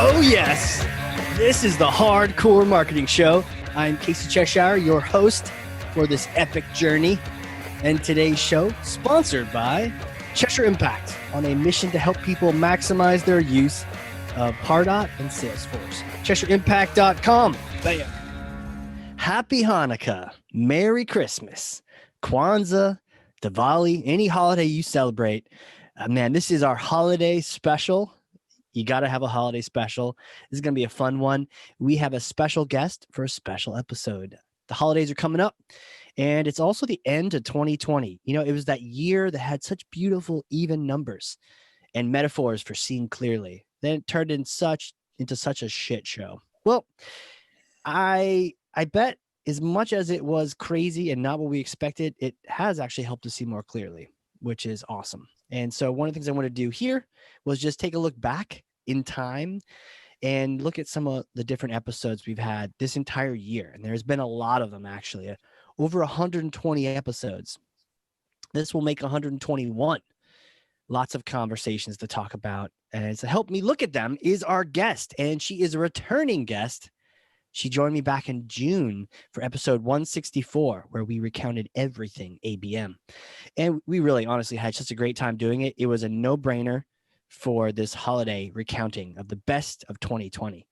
Oh, yes. This is the Hardcore Marketing Show. I'm Casey Cheshire, your host for this epic journey. And today's show, sponsored by Cheshire Impact, on a mission to help people maximize their use of Pardot and Salesforce. CheshireImpact.com. Bam. Happy Hanukkah. Merry Christmas. Kwanzaa, Diwali, any holiday you celebrate. Man, this is our holiday special. You got to have a holiday special. This is going to be a fun one. We have a special guest for a special episode. The holidays are coming up, and it's also the end of 2020. You know, it was that year that had such beautiful, even numbers and metaphors for seeing clearly. Then it turned into such a shit show. Well, I bet as much as it was crazy and not what we expected, it has actually helped us see more clearly, which is awesome. And so one of the things I want to do here was just take a look back in time and look at some of the different episodes we've had this entire year. And there's been a lot of them, actually, over 120 episodes. This will make 121. Lots of conversations to talk about. And to help me look at them is our guest, and she is a returning guest. She joined me back in June for episode 164, where we recounted everything ABM. And we really honestly had just a great time doing it. It was a no-brainer for this holiday recounting of the best of 2020.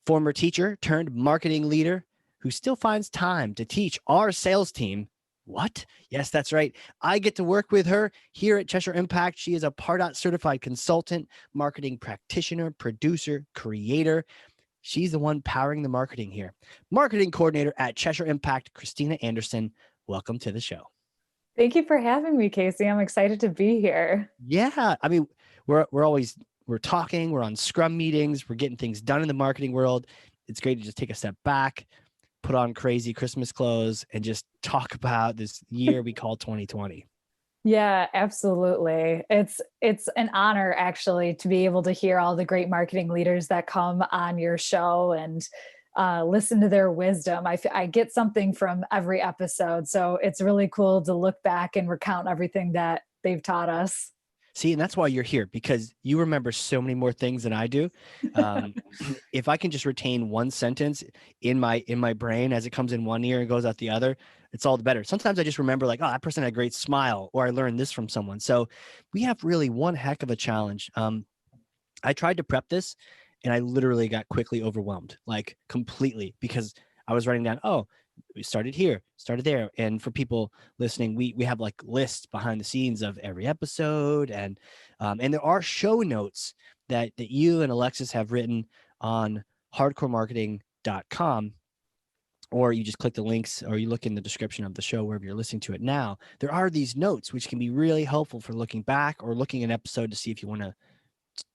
Former teacher turned marketing leader who still finds time to teach our sales team. What? Yes, that's right. I get to work with her here at Cheshire Impact. She is a Pardot certified consultant, marketing practitioner, producer, creator. She's the one powering the marketing here. Marketing coordinator at Cheshire Impact, Christina Anderson. Welcome to the show. Thank you for having me, Casey. I'm excited to be here. Yeah. I mean, we're talking, we're on Scrum meetings, we're getting things done in the marketing world. It's great to just take a step back, put on crazy Christmas clothes, and just talk about this year we call 2020. Yeah, absolutely. It's an honor, actually, to be able to hear all the great marketing leaders that come on your show and listen to their wisdom. I get something from every episode. So it's really cool to look back and recount everything that they've taught us. See, and that's why you're here, because you remember so many more things than I do. If I can just retain one sentence in my brain as it comes in one ear and goes out the other, it's all the better. Sometimes I just remember like, oh, that person had a great smile, or I learned this from someone. So we have really one heck of a challenge. I tried to prep this and I literally got quickly overwhelmed, like completely, because I was writing down, oh, we started here, started there. And for people listening, we have like lists behind the scenes of every episode. And there are show notes that you and Alexis have written on hardcoremarketing.com, or you just click the links, or you look in the description of the show wherever you're listening to it now. There are these notes, which can be really helpful for looking back or looking at an episode to see if you want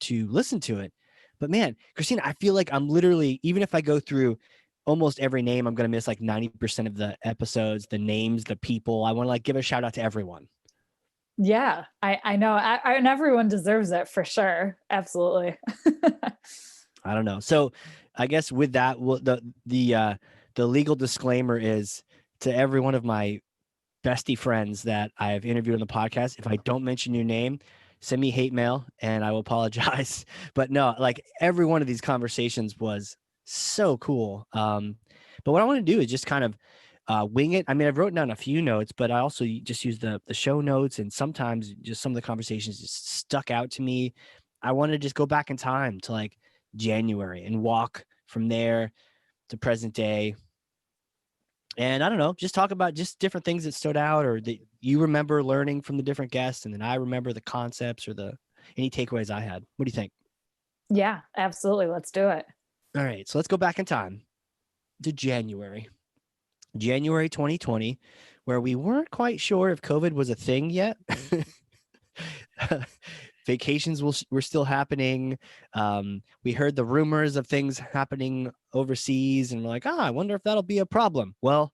to listen to it. But man, Christina, I feel like I'm literally, even if I go through almost every name, I'm going to miss like 90% of the episodes, the names, the people. I want to like give a shout out to everyone. Yeah, I know. And everyone deserves it for sure. Absolutely. I don't know. So I guess with that, the legal disclaimer is to every one of my bestie friends that I've interviewed on the podcast, if I don't mention your name, send me hate mail and I will apologize. But no, like every one of these conversations was so cool. But what I want to do is just kind of wing it. I mean, I've written down a few notes, but I also just use the show notes, and sometimes just some of the conversations just stuck out to me. I want to just go back in time to like January and walk from there to present day. And I don't know, just talk about just different things that stood out or that you remember learning from the different guests. And then I remember the concepts or any takeaways I had. What do you think? Yeah, absolutely. Let's do it. All right. So let's go back in time to January 2020, where we weren't quite sure if COVID was a thing yet. Vacations were still happening. We heard the rumors of things happening overseas, and we're like, I wonder if that'll be a problem. Well,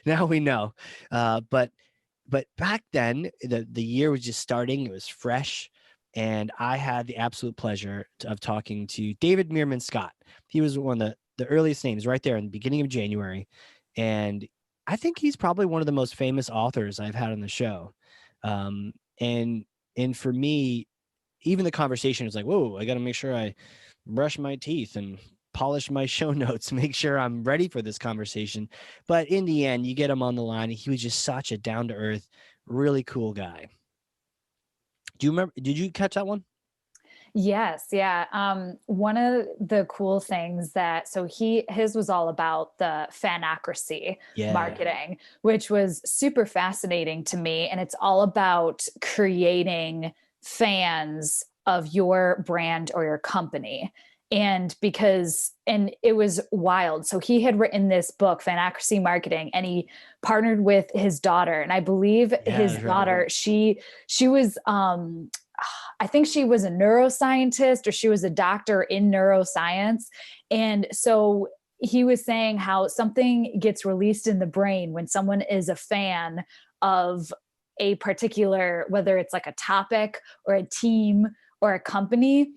now we know. But back then, the year was just starting. It was fresh. And I had the absolute pleasure of talking to David Meerman Scott. He was one of the earliest names right there in the beginning of January. And I think he's probably one of the most famous authors I've had on the show. And for me, even the conversation was like, whoa, I got to make sure I brush my teeth and polish my show notes, make sure I'm ready for this conversation. But in the end, you get him on the line. He was just such a down to earth, really cool guy. Do you remember? Did you catch that one? Yes, yeah. One of the cool things so his was all about the Fanocracy Yeah. marketing, which was super fascinating to me. And it's all about creating fans of your brand or your company. And it was wild. So he had written this book, Fanocracy Marketing, and he partnered with his daughter. And I believe his daughter, she was, I think she was a neuroscientist or she was a doctor in neuroscience. And so he was saying how something gets released in the brain when someone is a fan of a particular, whether it's like a topic or a team or a company.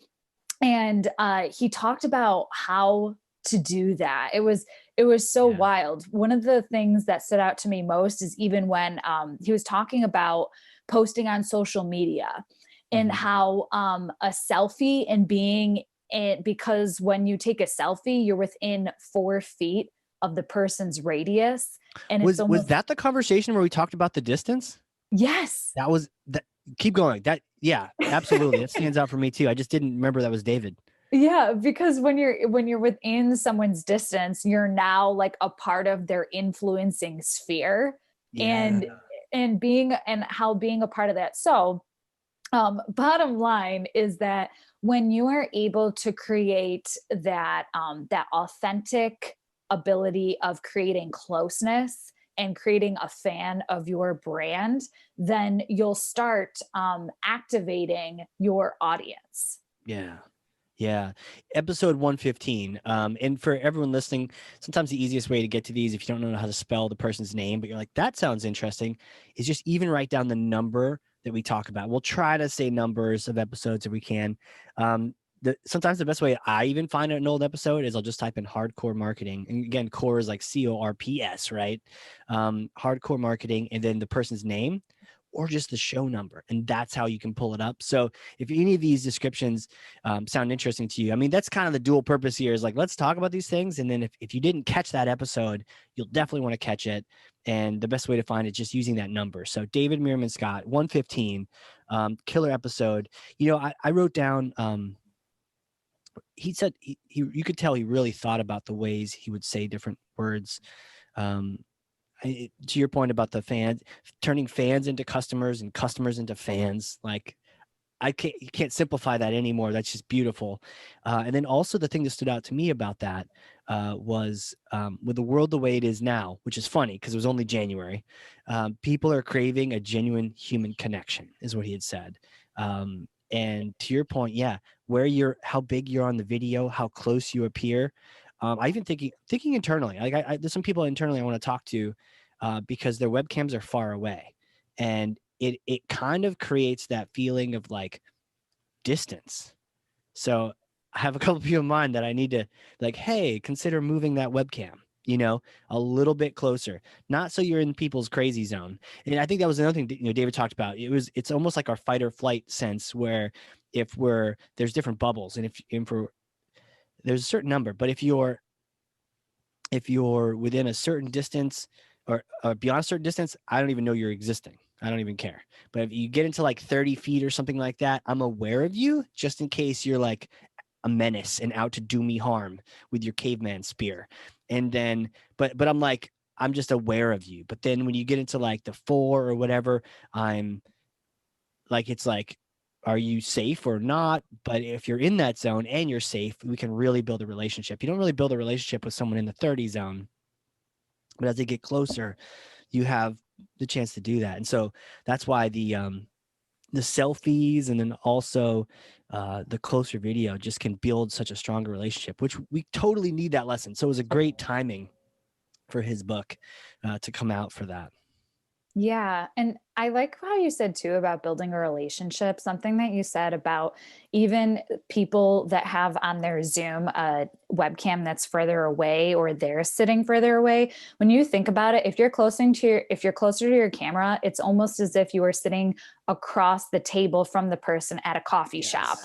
And he talked about how to do that. It was so wild. One of the things that stood out to me most is even when he was talking about posting on social media and how a selfie and being it, because when you take a selfie, you're within 4 feet of the person's radius. And was that the conversation where we talked about the distance? Yes. That was that. Keep going. Yeah, absolutely. That stands out for me too. I just didn't remember that was David. Yeah, because when you're within someone's distance, you're now like a part of their influencing sphere. Yeah. And how being a part of that. So bottom line is that when you are able to create that authentic ability of creating closeness and creating a fan of your brand, then you'll start activating your audience. Yeah. Episode 115. And for everyone listening, sometimes the easiest way to get to these, if you don't know how to spell the person's name, but you're like, that sounds interesting, is just even write down the number that we talk about. We'll try to say numbers of episodes if we can. Sometimes the best way I even find an old episode is I'll just type in hardcore marketing. And again, core is like CORPS, right? Hardcore marketing, and then the person's name or just the show number. And that's how you can pull it up. So if any of these descriptions sound interesting to you, I mean, that's kind of the dual purpose here is like, let's talk about these things. And then if you didn't catch that episode, you'll definitely want to catch it. And the best way to find it is just using that number. So David Meerman Scott, 115, killer episode. You know, I wrote down, he said you could tell he really thought about the ways he would say different words. To your point about the fans, turning fans into customers and customers into fans, like you can't simplify that anymore. That's just beautiful. And then also the thing that stood out to me about that was with the world the way it is now, which is funny because it was only January, people are craving a genuine human connection is what he had said. And to your point, yeah, how big you're on the video, how close you appear. I even thinking internally, like there's some people internally I want to talk to because their webcams are far away, and it kind of creates that feeling of like distance. So I have a couple people in mind that I need to like, hey, consider moving that webcam, a little bit closer, not so you're in people's crazy zone. And I think that was another thing that, David talked about. It's almost like our fight or flight sense where there's different bubbles, and there's a certain number, but if you're within a certain distance or beyond a certain distance, I don't even know you're existing. I don't even care. But if you get into like 30 feet or something like that, I'm aware of you just in case you're like a menace and out to do me harm with your caveman spear. And then, but I'm just aware of you. But then when you get into like the 4 or whatever, I'm like, it's like, are you safe or not? But if you're in that zone and you're safe, we can really build a relationship. You don't really build a relationship with someone in the 30 zone, but as they get closer, you have the chance to do that. And so that's why the selfies and then also the closer video just can build such a stronger relationship, which we totally need that lesson. So it was a great timing for his book to come out for that. Yeah. And I like how you said too about building a relationship, something that you said about even people that have on their Zoom a webcam that's further away or they're sitting further away. When you think about it, if you're closer to your camera, it's almost as if you are sitting across the table from the person at a coffee shop.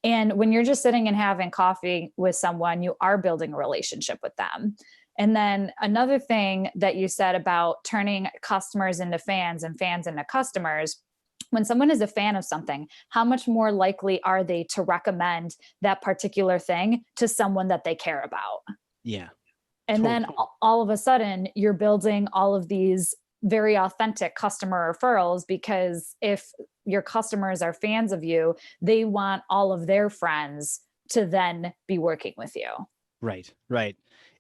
And when you're just sitting and having coffee with someone, you are building a relationship with them. And then another thing that you said about turning customers into fans and fans into customers, when someone is a fan of something, how much more likely are they to recommend that particular thing to someone that they care about? Yeah. And Totally. then all of a sudden you're building all of these very authentic customer referrals, because if your customers are fans of you, they want all of their friends to then be working with you. Right.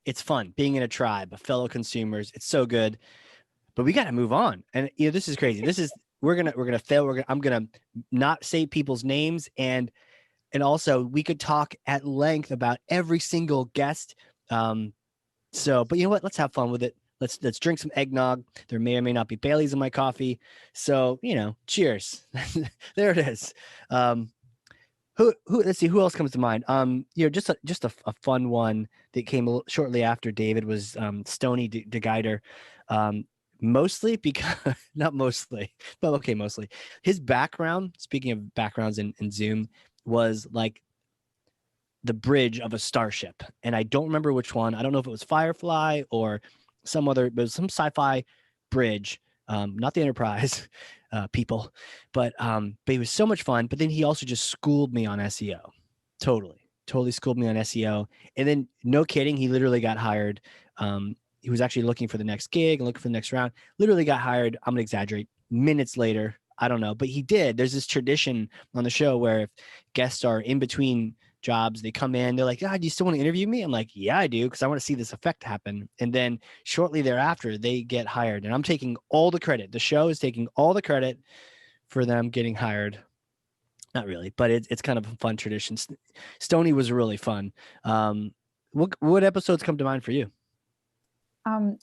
It's fun being in a tribe of fellow consumers. It's so good, but we got to move on. And this is crazy. We're going to fail. I'm going to not say people's names. And also we could talk at length about every single guest. But you know what? Let's have fun with it. Let's drink some eggnog. There may or may not be Baileys in my coffee. So, cheers. There it is. Let's see, who else comes to mind? Just a fun one that came shortly after David was Stoney deGeyter. Mostly because, not mostly, but okay, mostly. His background, speaking of backgrounds in Zoom, was like the bridge of a starship. And I don't remember which one. I don't know if it was Firefly or some other, but it was some sci-fi bridge, not the Enterprise people, but he was so much fun. But then he also just schooled me on SEO. Totally schooled me on SEO. And then, no kidding, he literally got hired. He was actually looking for the next gig and looking for the next round. Literally got hired. I'm gonna exaggerate. Minutes later, I don't know, but he did. There's this tradition on the show where if guests are in between jobs, they come in, they're like, do you still want to interview me? I'm like, yeah, I do, because I want to see this effect happen. And then shortly thereafter, they get hired. And I'm taking all the credit. The show is taking all the credit for them getting hired. Not really, but it's kind of a fun tradition. Stoney was really fun. What episodes come to mind for you?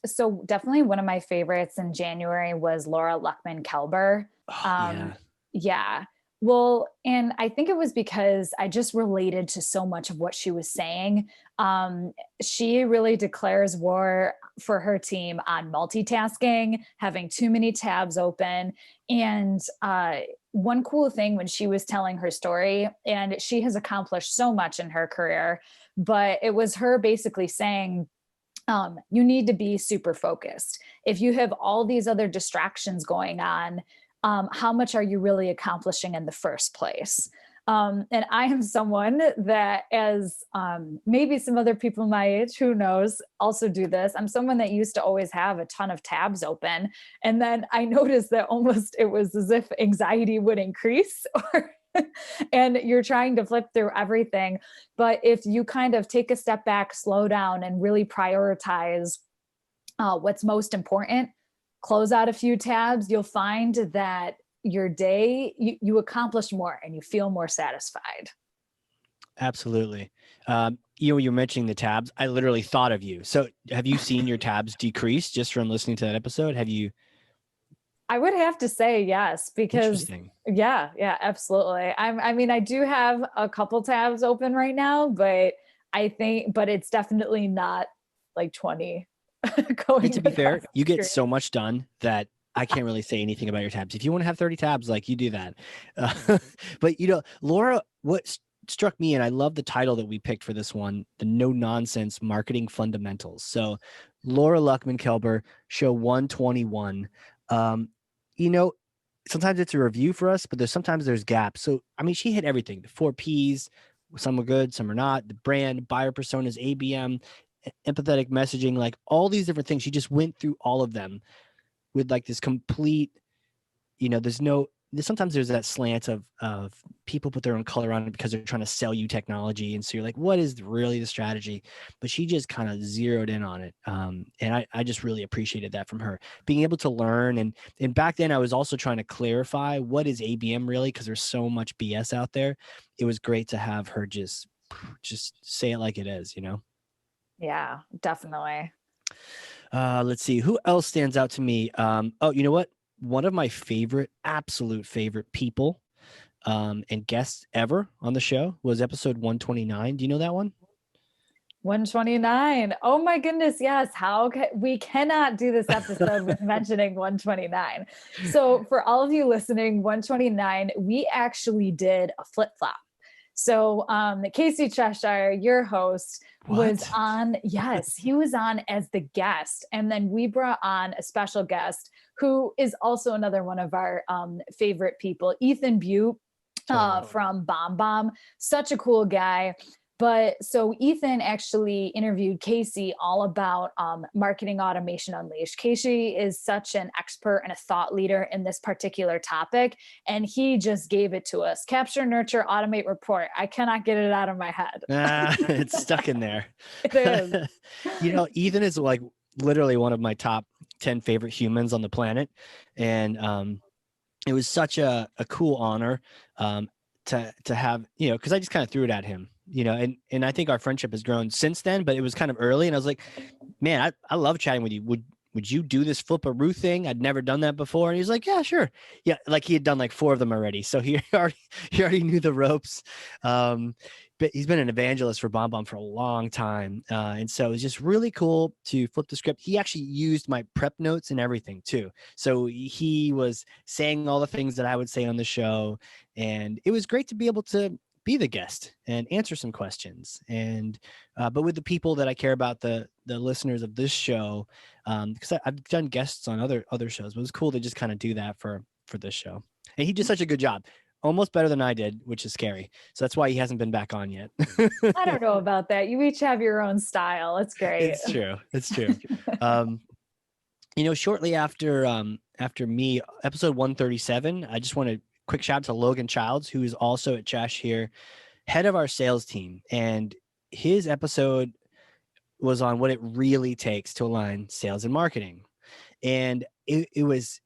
So definitely one of my favorites in January was Laura Luckman Kelber. Yeah. Well, and I think it was because I just related to so much of what she was saying. She really declares war for her team on multitasking, having too many tabs open. And one cool thing when she was telling her story, and she has accomplished so much in her career, but it was her basically saying, you need to be super focused. If you have all these other distractions going on, how much are you really accomplishing in the first place? And I am someone that, as maybe some other people my age, who knows, also do this. I'm someone that used to always have a ton of tabs open. And then I noticed that almost it was as if anxiety would increase and you're trying to flip through everything. But if you kind of take a step back, slow down, and really prioritize what's most important, close out a few tabs, you'll find that your day, you accomplish more and you feel more satisfied. Absolutely. You're mentioning the tabs. I literally thought of you. So have you seen your tabs decrease just from listening to that episode? Have you? I would have to say yes, because yeah, absolutely. I mean, I do have a couple tabs open right now, but it's definitely not like 20 going. To be fair, you get so much done that I can't really say anything about your tabs. If you want to have 30 tabs, like, you do that. But Laura, what struck me, and I love the title that we picked for this one, the No Nonsense Marketing Fundamentals. So Laura Luckman Kelber, show 121. Sometimes it's a review for us, but sometimes there's gaps. So, I mean, she hit everything. The 4 Ps, some are good, some are not. The brand, buyer personas, ABM, empathetic messaging, like all these different things. She just went through all of them with like this complete, sometimes there's that slant of people put their own color on it because they're trying to sell you technology. And so you're like, what is really the strategy? But she just kind of zeroed in on it. And I just really appreciated that from her, being able to learn. And back then I was also trying to clarify what is ABM really, because there's so much BS out there. It was great to have her just say it like it is, Yeah, definitely. Let's see, who else stands out to me? You know what? One of my absolute favorite people and guests ever on the show was episode 129. Do you know that one? 129. Oh my goodness. Yes. We cannot do this episode with mentioning 129. So for all of you listening, 129, we actually did a flip-flop. So Casey Cheshire, your host, was What? on, yes, he was on as the guest. And then we brought on a special guest who is also another one of our favorite people, Ethan Butte from Bomb Bomb. Such a cool guy. But so Ethan actually interviewed Casey all about marketing automation unleashed. Casey is such an expert and a thought leader in this particular topic, and he just gave it to us. Capture, nurture, automate, report. I cannot get it out of my head. It's stuck in there. It is. Ethan is like literally one of my top 10 favorite humans on the planet. And it was such a cool honor to have, because I just kind of threw it at him. And I think our friendship has grown since then, but it was kind of early. And I was like, man, I love chatting with you. Would you do this flip a roof thing? I'd never done that before. And he was like, yeah, sure. Yeah. Like he had done like 4 of them already. So he already knew the ropes. But he's been an evangelist for Bomb Bomb for a long time. And so it was just really cool to flip the script. He actually used my prep notes and everything too. So he was saying all the things that I would say on the show. And it was great to be able to be the guest and answer some questions. And but with the people that I care about, the listeners of this show, because I've done guests on other shows, but it was cool to just kind of do that for this show. And he did such a good job, almost better than I did, which is scary. So that's why he hasn't been back on yet. I don't know about that. You each have your own style. It's great. It's true. Shortly after me, episode 137, I just want to quick shout out to Logan Childs, who is also at Cheshire, head of our sales team. And his episode was on what it really takes to align sales and marketing. And it was,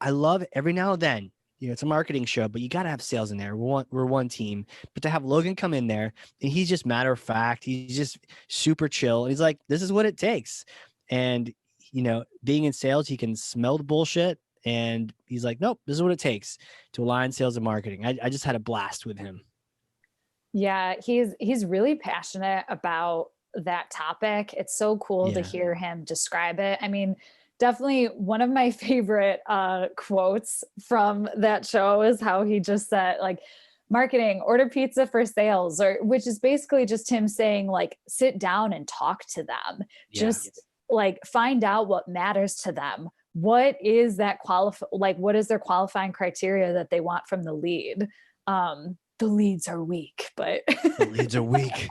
I love every now and then, it's a marketing show, but you got to have sales in there. We're one team. But to have Logan come in there, and he's just matter of fact, he's just super chill. And he's like, this is what it takes. And, being in sales, he can smell the bullshit. And he's like, nope, this is what it takes to align sales and marketing. I just had a blast with him. Yeah, he's really passionate about that topic. It's so cool to hear him describe it. I mean, definitely one of my favorite quotes from that show is how he just said, like, marketing, order pizza for sales, which is basically just him saying, like, sit down and talk to them. Yeah. Just like find out what matters to them. What is that what is their qualifying criteria that they want from the lead? The leads are weak, but the leads are weak.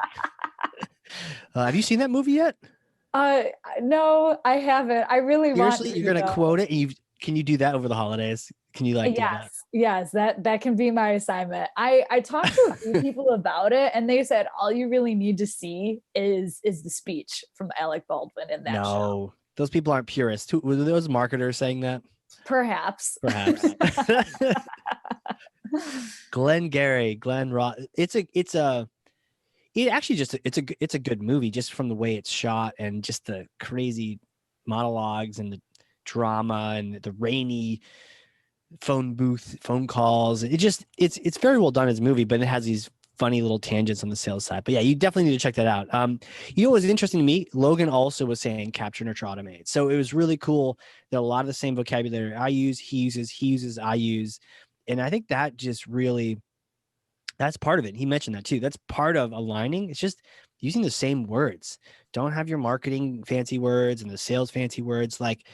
Have you seen that movie yet? No, I haven't. I really Seriously, want to. You're going to quote it. And can you do that over the holidays? Can you do that? Yes, that can be my assignment. I talked to a few people about it, and they said all you really need to see is the speech from Alec Baldwin in that show. No, those people aren't purists. Were those marketers saying that? Perhaps. Glenn Ross. It's a good movie just from the way it's shot and just the crazy monologues and the drama and the rainy phone calls. It's very well done as a movie, but it has these funny little tangents on the sales side. But yeah, you definitely need to check that out. What was interesting to me, Logan also was saying capture, nurture, automate. So it was really cool that a lot of the same vocabulary I use, he uses, I use. And I think that just really, that's part of it. He mentioned that too. That's part of aligning. It's just using the same words. Don't have your marketing fancy words and the sales fancy words. Like,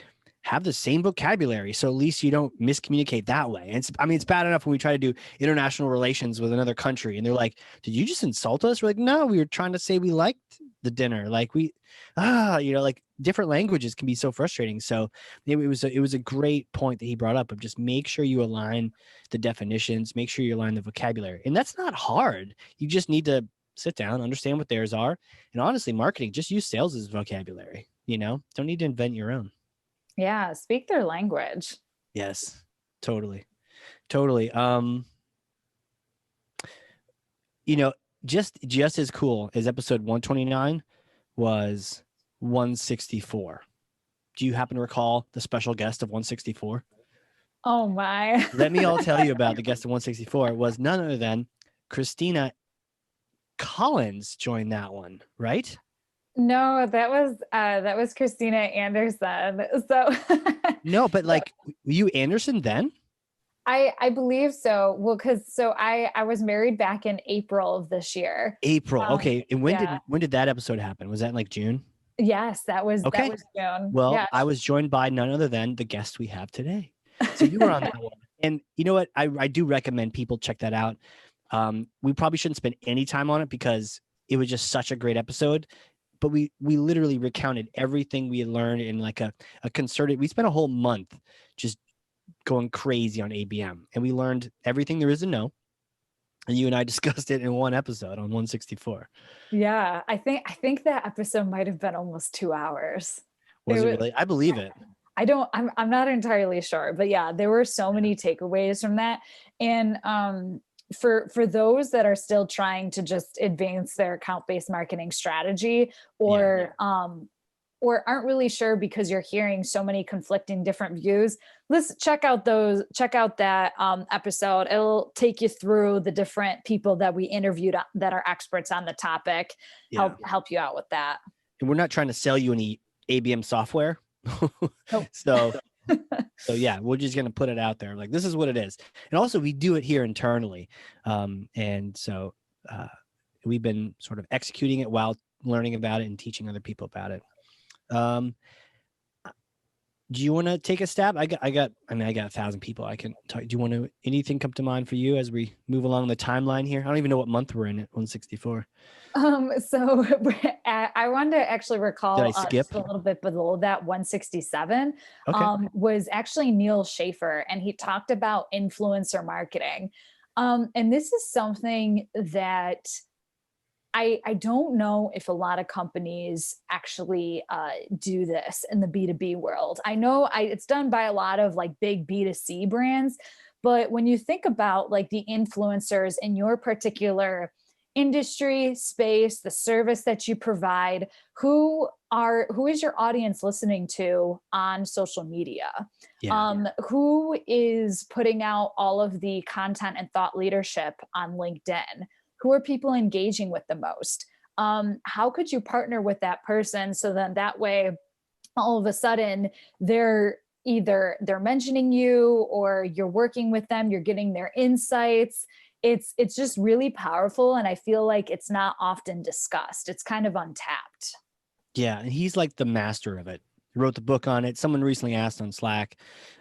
have the same vocabulary, so at least you don't miscommunicate that way. And it's bad enough when we try to do international relations with another country and they're like, did you just insult us? We're like, no, we were trying to say we liked the dinner. Like like different languages can be so frustrating. So it was a great point that he brought up of just make sure you align the definitions, make sure you align the vocabulary. And that's not hard. You just need to sit down, understand what theirs are. And honestly, marketing, just use sales as vocabulary, don't need to invent your own. Yeah, speak their language. Yes, totally. Just as cool as episode 129 was 164. Do you happen to recall the special guest of 164? Oh my. Let me all tell you about the guest of 164. It was none other than Christina Collins joined that one, right? No, that was Christina Anderson. So no, but like, were you Anderson then? I believe so. Well, I was married back in April of this year. April. Okay. And Yeah. when did that episode happen? Was that in like June? Yes, that Okay. was June. Well, Yeah. I was joined by none other than the guest we have today. So you were on that one. And you know what? I do recommend people check that out. We probably shouldn't spend any time on it because it was just such a great episode. But we literally recounted everything we had learned in like a concerted. We spent a whole month just going crazy on ABM, and we learned everything there is to know. And you and I discussed it in one episode on 164. Yeah, I think that episode might have been almost 2 hours. Was it really? I believe it. I'm not entirely sure, but yeah, there were so many takeaways from that. And for those that are still trying to just advance their account-based marketing strategy, or aren't really sure because you're hearing so many conflicting different views, let's check out that episode. It'll take you through the different people that we interviewed that are experts on the topic, help you out with that. And we're not trying to sell you any ABM software. Nope. So yeah, we're just going to put it out there. Like, this is what it is. And also we do it here internally. And so we've been sort of executing it while learning about it and teaching other people about it. Do you want to take a stab? I got 1,000 people I can talk. Do you want to, anything come to mind for you as we move along the timeline here? I don't even know what month we're in at 164. So I wanted to actually recall Did I skip? just a little bit below that 167 Okay. Was actually Neil Schaefer, and he talked about influencer marketing. And this is something that I don't know if a lot of companies actually do this in the B2B world. I know it's done by a lot of like big B2C brands, but when you think about like the influencers in your particular industry space, the service that you provide, who is your audience listening to on social media? Who is putting out all of the content and thought leadership on LinkedIn? Who are people engaging with the most? How could you partner with that person so then that way, all of a sudden, they're mentioning you or you're working with them, you're getting their insights. It's just really powerful, and I feel like it's not often discussed. It's kind of untapped. Yeah, and he's like the master of it. He wrote the book on it. Someone recently asked on Slack,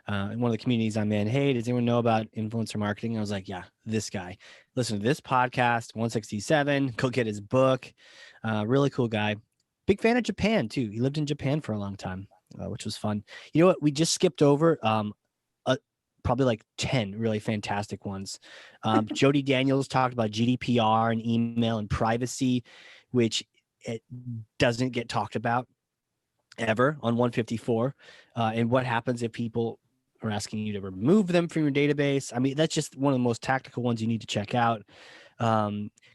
in one of the communities I'm in, hey, does anyone know about influencer marketing? I was like, yeah, this guy. Listen to this podcast, 167. Go get his book. Really cool guy. Big fan of Japan, too. He lived in Japan for a long time, which was fun. You know what? We just skipped over probably like 10 really fantastic ones. Jody Daniels talked about GDPR and email and privacy, which it doesn't get talked about ever on 154. And what happens if people are asking you to remove them from your database? I mean, that's just one of the most tactical ones you need to check out.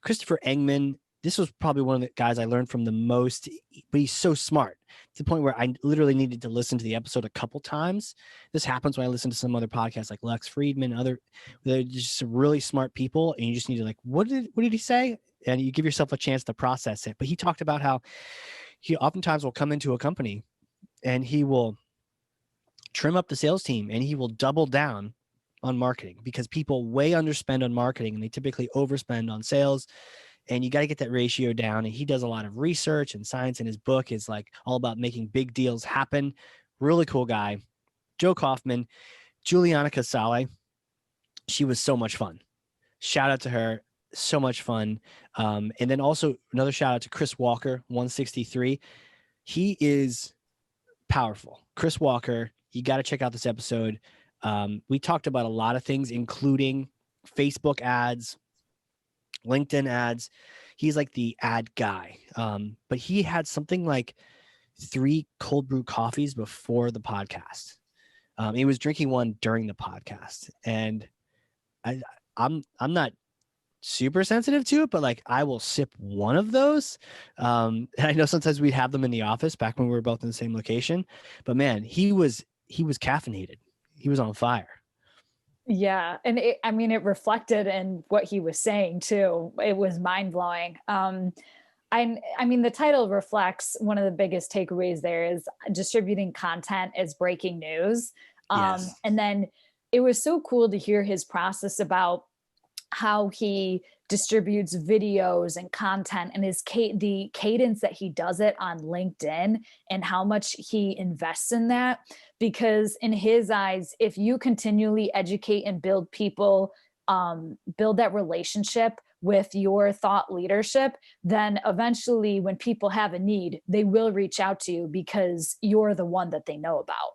Christopher Engman, this was probably one of the guys I learned from the most, but he's so smart to the point where I literally needed to listen to the episode a couple times. This happens when I listen to some other podcasts like Lex Friedman, they're just really smart people. And you just need to like, what did he say? And you give yourself a chance to process it. But he talked about how he oftentimes will come into a company and he will trim up the sales team and he will double down on marketing because people way underspend on marketing and they typically overspend on sales. And you got to get that ratio down. And he does a lot of research and science, and his book is like all about making big deals happen. Really cool guy. Joe Kaufman, Juliana Casale. She was so much fun. Shout out to her. So much fun. And then also another shout out to Chris Walker, 163. He is powerful. Chris Walker, you got to check out this episode. We talked about a lot of things, including Facebook ads, LinkedIn ads. He's like the ad guy. But he had something like 3 cold brew coffees before the podcast. He was drinking one during the podcast. And I'm not super sensitive to it, but like I will sip one of those. And I know sometimes we'd have them in the office back when we were both in the same location, but man, he was caffeinated. He was on fire. Yeah. And it reflected in what he was saying too. It was mind blowing. I mean, the title reflects one of the biggest takeaways there is distributing content as breaking news. Yes. And then it was so cool to hear his process about how he distributes videos and content, and the cadence that he does it on LinkedIn, and how much he invests in that. Because in his eyes, if you continually educate and build people, build that relationship with your thought leadership, then eventually when people have a need, they will reach out to you because you're the one that they know about.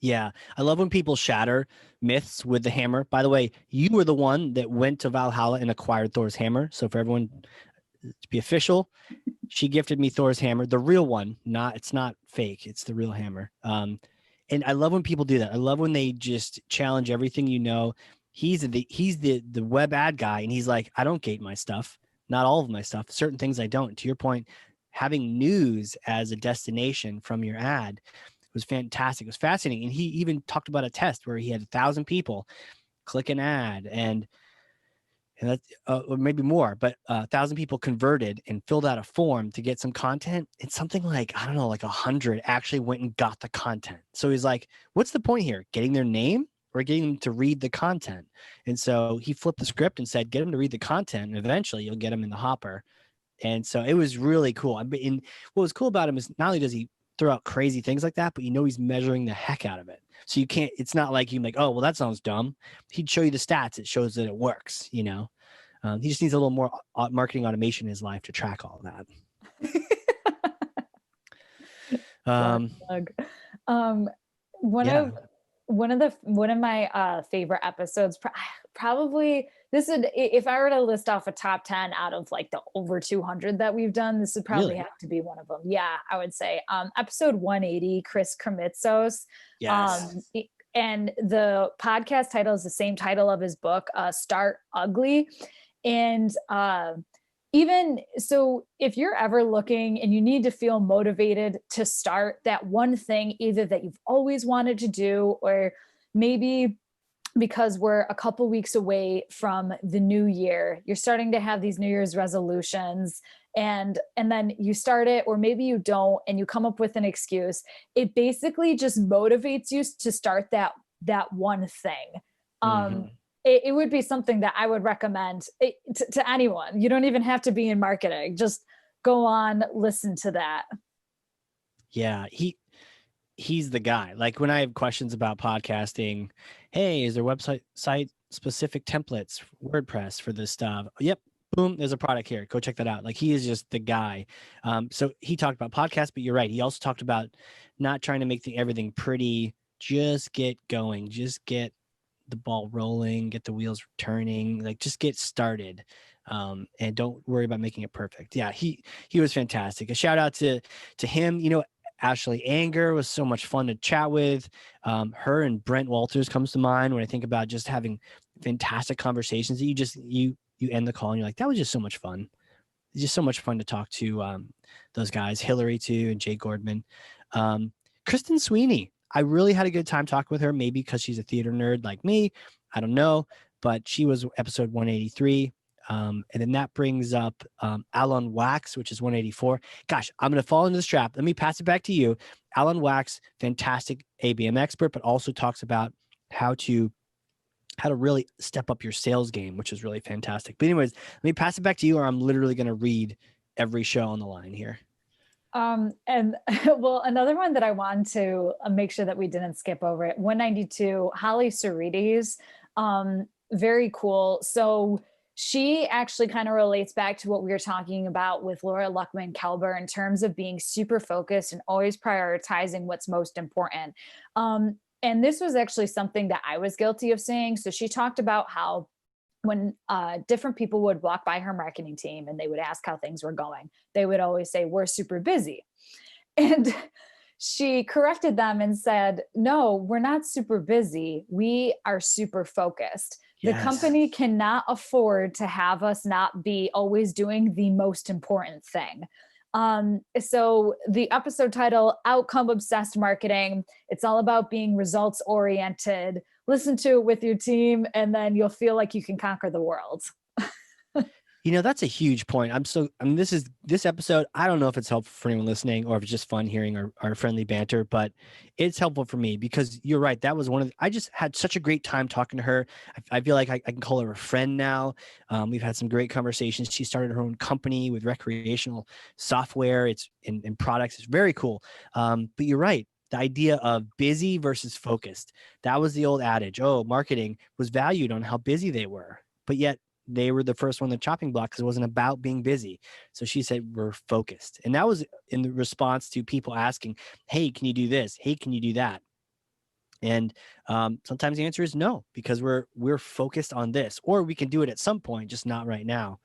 Yeah, I love when people shatter myths with the hammer. By the way, you were the one that went to Valhalla and acquired Thor's hammer. So for everyone to be official, she gifted me Thor's hammer, the real one. It's not fake. It's the real hammer. And I love when people do that. I love when they just challenge everything. He's the web ad guy, and he's like, I don't gate my stuff. Not all of my stuff. Certain things I don't. To your point, having news as a destination from your ad was fantastic. It was fascinating. And he even talked about a test where he had 1,000 people click an ad, and that's or maybe more, but 1,000 people converted and filled out a form to get some content. And something like, I don't know, like 100 actually went and got the content. So he's like, what's the point here? Getting their name or getting them to read the content? And so he flipped the script and said, get them to read the content, and eventually you'll get them in the hopper. And so it was really cool. And what was cool about him is not only does he throw out crazy things like that, but he's measuring the heck out of it. So it's not like you're like, oh, well, that sounds dumb. He'd show you the stats. It shows that it works, He just needs a little more marketing automation in his life to track all of that. One of my favorite episodes, probably this would, if I were to list off a top 10 out of like the over 200 that we've done, this would probably have to be one of them. Yeah, I would say episode 180, Chris Krimitsos. Yes. And the podcast title is the same title of his book, Start Ugly. And even so, if you're ever looking and you need to feel motivated to start that one thing, either that you've always wanted to do, or maybe because we're a couple weeks away from the new year, you're starting to have these New Year's resolutions, and then you start it, or maybe you don't, and you come up with an excuse. It basically just motivates you to start that one thing. It would be something that I would recommend to anyone. You don't even have to be in marketing. Just go on, listen to that. Yeah, he's the guy. Like when I have questions about podcasting, hey, is there website specific templates, WordPress for this stuff? Yep. Boom, there's a product here. Go check that out. Like he is just the guy. So he talked about podcasts, but you're right. He also talked about not trying to make everything pretty. Just get going. Just get the ball rolling, get the wheels turning, like just get started, and don't worry about making it perfect. Yeah, he was fantastic. A shout out to him. Ashley Anger was so much fun to chat with. Her and Brent Walters comes to mind when I think about just having fantastic conversations that you end the call and you're like, that was just so much fun. It's just so much fun to talk to those guys, Hillary too, and Jay Gordman. Kristen Sweeney, I really had a good time talking with her, maybe because she's a theater nerd like me. I don't know, but she was episode 183. And then that brings up Alan Wax, which is 184. Gosh, I'm going to fall into this trap. Let me pass it back to you. Alan Wax, fantastic ABM expert, but also talks about how to really step up your sales game, which is really fantastic. But anyways, let me pass it back to you, or I'm literally going to read every show on the line here. And well, another one that I want to make sure that we didn't skip over it, 192, Holly Sarides, very cool. So she actually kind of relates back to what we were talking about with Laura Luckman Kelber in terms of being super focused and always prioritizing what's most important. And this was actually something that I was guilty of saying. So she talked about how when different people would walk by her marketing team and they would ask how things were going, they would always say, we're super busy. And she corrected them and said, no, we're not super busy. We are super focused. Yes. The company cannot afford to have us not be always doing the most important thing. So the episode title, Outcome Obsessed Marketing, it's all about being results oriented. Listen to it with your team, and then you'll feel like you can conquer the world. That's a huge point. This episode, I don't know if it's helpful for anyone listening or if it's just fun hearing our friendly banter, but it's helpful for me because you're right. That was I just had such a great time talking to her. I feel like I can call her a friend now. We've had some great conversations. She started her own company with recreational software. It's in products. It's very cool. But you're right. The idea of busy versus focused. That was the old adage. Oh, marketing was valued on how busy they were, but yet they were the first one on the chopping block because it wasn't about being busy. So she said, we're focused. And that was in the response to people asking, hey, can you do this? Hey, can you do that? And sometimes the answer is no, because we're focused on this, or we can do it at some point, just not right now.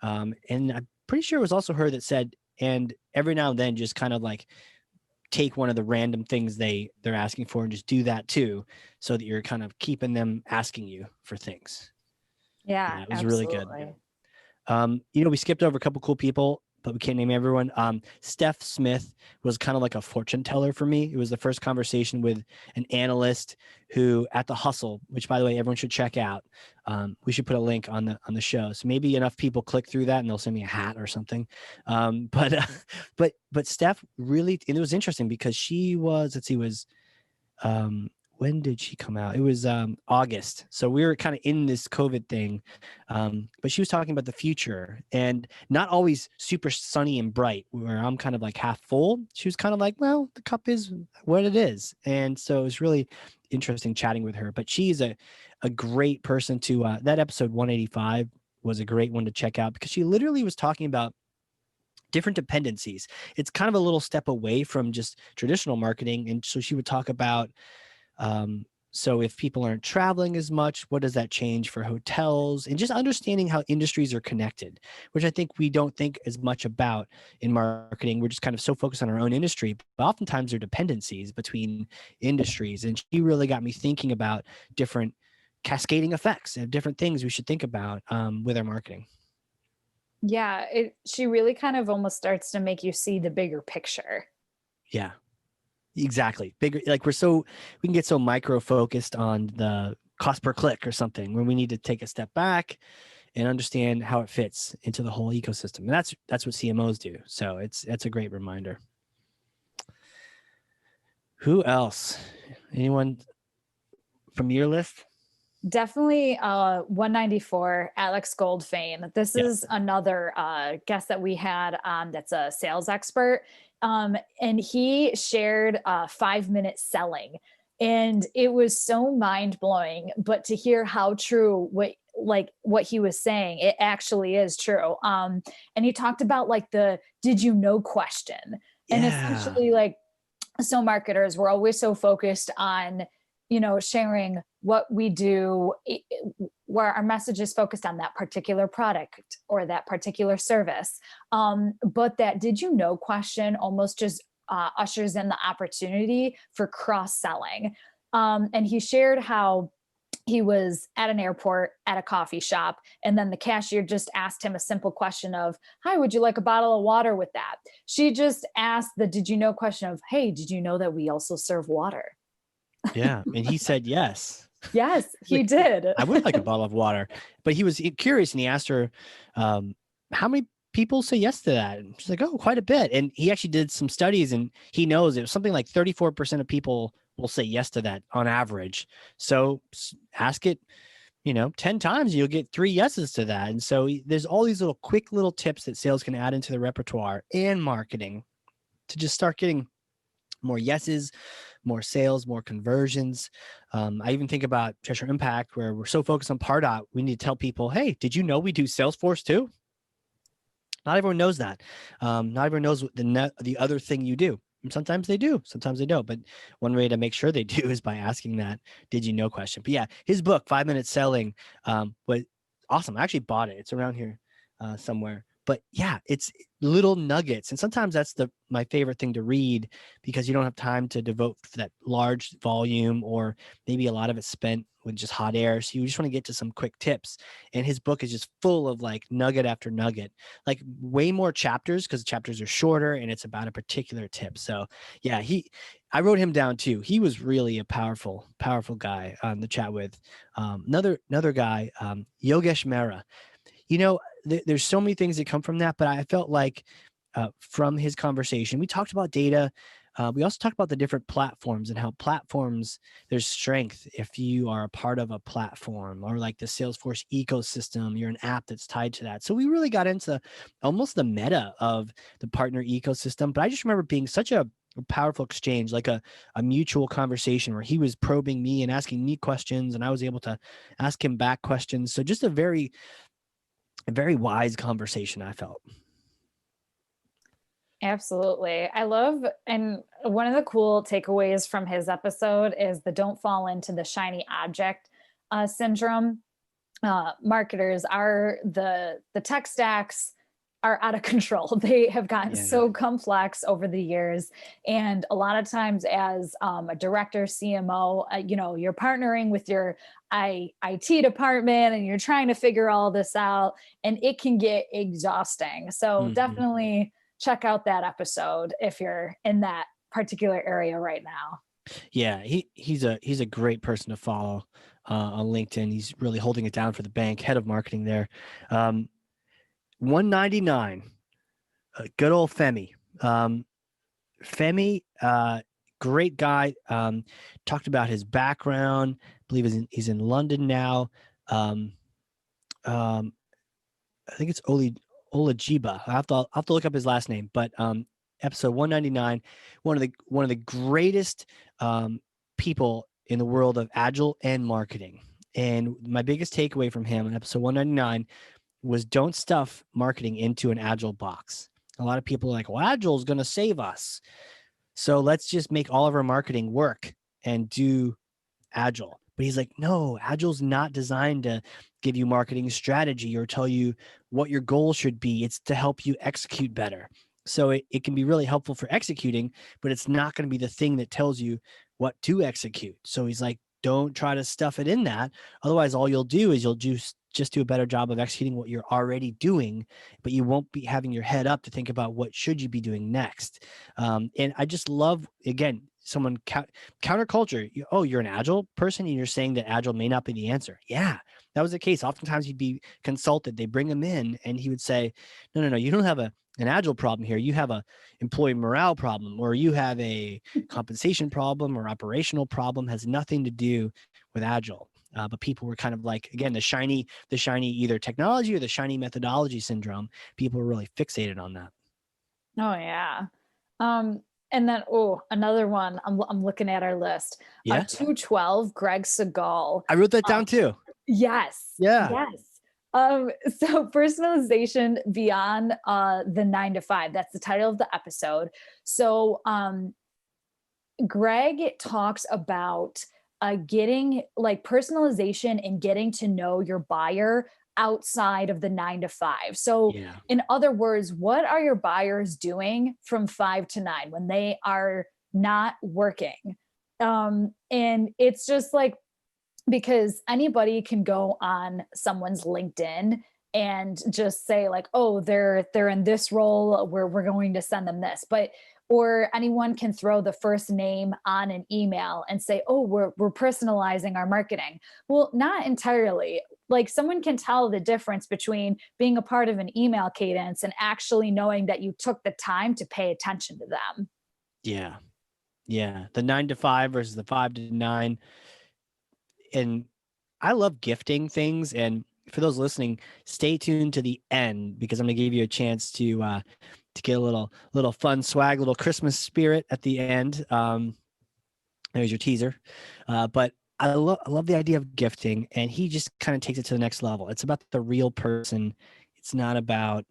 And I'm pretty sure it was also her that said, and every now and then just kind of like take one of the random things they're asking for and just do that too, so that you're kind of keeping them asking you for things. Yeah, It was absolutely. really good. We skipped over a couple cool people, but we can't name everyone. Steph Smith was kind of like a fortune teller for me. It was the first conversation with an analyst who at the Hustle, which by the way, everyone should check out. We should put a link on the show. So maybe enough people click through that and they'll send me a hat or something. But Steph really, and it was interesting because she was, when did she come out? It was August. So we were kind of in this COVID thing. But she was talking about the future and not always super sunny and bright, where I'm kind of like half full. She was kind of like, well, the cup is what it is. And so it was really interesting chatting with her. But she's a great person to, that episode 185 was a great one to check out because she literally was talking about different dependencies. It's kind of a little step away from just traditional marketing. And so she would talk about, so if people aren't traveling as much, what does that change for hotels? And just understanding how industries are connected, which I think we don't think as much about in marketing. We're just kind of so focused on our own industry, but oftentimes there are dependencies between industries. And she really got me thinking about different cascading effects and different things we should think about with our marketing. Yeah, she really kind of almost starts to make you see the bigger picture. Yeah. Exactly. Bigger, like we can get so micro focused on the cost per click or something when we need to take a step back and understand how it fits into the whole ecosystem. And that's what CMOs do. So it's a great reminder. Who else? Anyone from your list? Definitely 194, Alex Goldfein. This is another guest that we had that's a sales expert. And he shared 5-minute selling. And it was so mind-blowing, but to hear how true what he was saying, it actually is true. And he talked about like the did you know question. And essentially like, so marketers were always so focused on sharing what we do, where our message is focused on that particular product or that particular service. But that did you know question almost just ushers in the opportunity for cross-selling. And he shared how he was at an airport at a coffee shop, and then the cashier just asked him a simple question of, hi, would you like a bottle of water with that? She just asked the did you know question of, hey, did you know that we also serve water? Yeah. And he said yes. Yes, he did. I would like a bottle of water. But he was curious and he asked her, how many people say yes to that? And she's like, oh, quite a bit. And he actually did some studies and he knows it was something like 34% of people will say yes to that on average. So ask it, 10 times, you'll get 3 yeses to that. And so there's all these little quick little tips that sales can add into the repertoire and marketing to just start getting more yeses, more sales, more conversions. I even think about Cheshire Impact, where we're so focused on Pardot, we need to tell people, hey, did you know we do Salesforce too? Not everyone knows that. Not everyone knows the other thing you do. And sometimes they do, sometimes they don't. But one way to make sure they do is by asking that did you know question. But yeah, his book, 5-Minute Selling, was awesome. I actually bought it. It's around here somewhere. But yeah, it's little nuggets. And sometimes that's my favorite thing to read because you don't have time to devote for that large volume, or maybe a lot of it's spent with just hot air. So you just want to get to some quick tips. And his book is just full of like nugget after nugget, like way more chapters because the chapters are shorter and it's about a particular tip. So yeah, I wrote him down too. He was really a powerful guy to chat with. Another guy, Yogesh Mehra. there's so many things that come from that, but I felt like from his conversation, we talked about data. We also talked about the different platforms and how platforms, there's strength if you are a part of a platform or like the Salesforce ecosystem, you're an app that's tied to that. So we really got into almost the meta of the partner ecosystem. But I just remember being such a powerful exchange, like a mutual conversation where he was probing me and asking me questions and I was able to ask him back questions. So just a very wise conversation, I felt. Absolutely. I love, and one of the cool takeaways from his episode is the don't fall into the shiny object syndrome. Marketers are the tech stacks are out of control. They have gotten so complex over the years. And a lot of times as a director, CMO, you're partnering with your IT department and you're trying to figure all this out, and it can get exhausting. So definitely check out that episode if you're in that particular area right now. Yeah, he's a great person to follow on LinkedIn. He's really holding it down for the bank, head of marketing there. 199, good old Femi. Femi, great guy. Talked about his background. I believe he's in London now. I think it's Olajiba. I have to look up his last name, but episode 199, one of the greatest people in the world of agile and marketing. And my biggest takeaway from him in episode 199 was don't stuff marketing into an agile box. A lot of people are like, well, agile is going to save us, so let's just make all of our marketing work and do agile. But he's like, no, agile's not designed to give you marketing strategy or tell you what your goal should be. It's to help you execute better. So it can be really helpful for executing, but it's not going to be the thing that tells you what to execute. So he's like, don't try to stuff it in that. Otherwise, all you'll do is you'll just do a better job of executing what you're already doing, but you won't be having your head up to think about what should you be doing next. And I just love, again, someone counterculture. You're an agile person and you're saying that agile may not be the answer. Yeah, that was the case. Oftentimes he'd be consulted. They bring him in and he would say, no, you don't have an agile problem here. You have a employee morale problem, or you have a compensation problem or operational problem. Has nothing to do with agile. But people were kind of like, again, the shiny either technology or the shiny methodology syndrome. People were really fixated on that. Oh yeah. And then, another one, I'm looking at our list. Yeah. 212, Greg Segal. I wrote that down too. Yes. Yeah. Yes. So personalization beyond the 9 to 5. That's the title of the episode. So Greg talks about getting like personalization and getting to know your buyer outside of the 9 to 5. So in other words, what are your buyers doing from 5 to 9 when they are not working? And it's just like, because anybody can go on someone's LinkedIn and just say like, oh, they're in this role, we're going to send them this. Or anyone can throw the first name on an email and say, oh, we're personalizing our marketing. Well, not entirely. Like someone can tell the difference between being a part of an email cadence and actually knowing that you took the time to pay attention to them. Yeah. The 9 to 5 versus the 5 to 9. And I love gifting things. And for those listening, stay tuned to the end because I'm going to give you a chance to get a little fun swag, little Christmas spirit at the end. There's your teaser. But I love the idea of gifting, and he just kind of takes it to the next level. It's about the real person. It's not about